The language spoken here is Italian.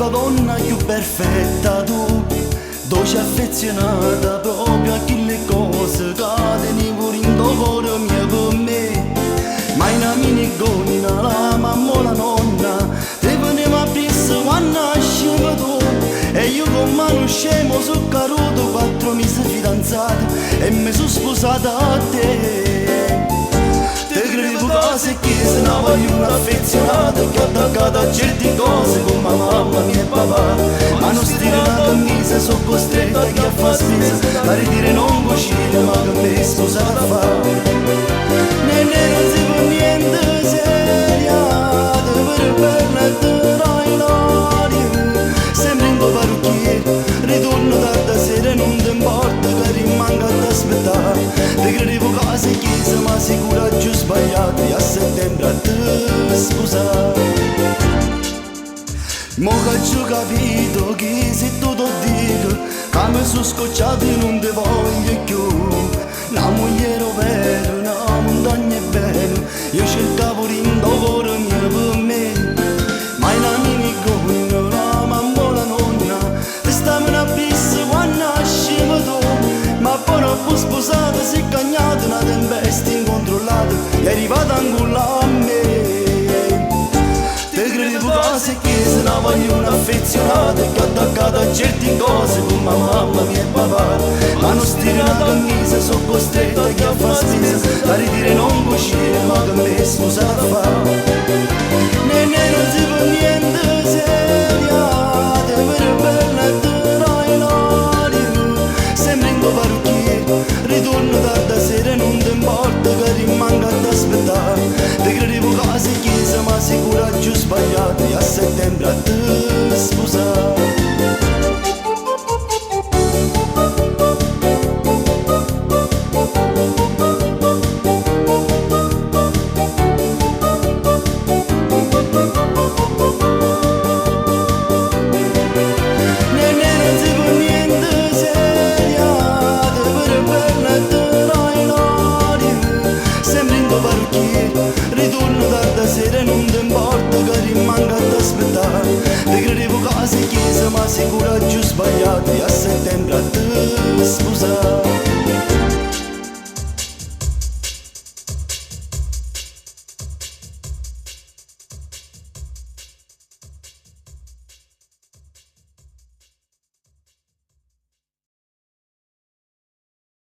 donna più perfetta tu, dolce affezionata proprio a quelle cose che teni pure in tuo cuore mio per me. Ma in minigonna la mamma o la nonna te veniva presso quando nascevo tu, e io con mano scemo su caruto 4 mesi fidanzati e mi sono sposata a te. Te credevo cose che se ne voglio un affezionato che ho attaccato a certe cose con mamma mia e papà, ma non stile una camisa sono costretta che a fa spesa a ridire non cucina ma che mi scusate a fare. Nene non si può niente seria, te per bella e te rai l'aria, sembri un tuo parrucchiere, ritorno tarda sera e non ti importa che rimanga ad aspettare. Te credevo cose chiese ma sicura giù sbagliato, e a settembre a te scusare. Mo che ho capito che se tu ti dico che mi sono scocciato e non ti voglio più, la moglie vera, una montagna è bella, io cercavo in cuore mio per me, ma in minigonna la mamma o la nonna ti stavano a pista quando nascevo tu, ma poi non fu sposata, si è cagnata una tempesta incontrollata, è arrivata ancora a me. Te credevo cose che se ne voglio un affezionato che ho attaccato a certe cose con mamma mia e papà, ma non stile una camisa sono costretta che a fa spesa a ridire non cucina ma che mi scusate a fare. Nene non si può niente seria, te per bella e te rai l'aria, sembri un tuo parrucchiere, ritorno tarda sera e non ti importa che rimanga ad aspettare. Te credevo cose chiese ma sicura giù sbagliato, e a settembre a te scusare. Ritorno tarda sera e non ti importa che rimanga ad aspettare. Te credevo cose chiese ma sicura giù sbagliato, e a settembre a te scusare.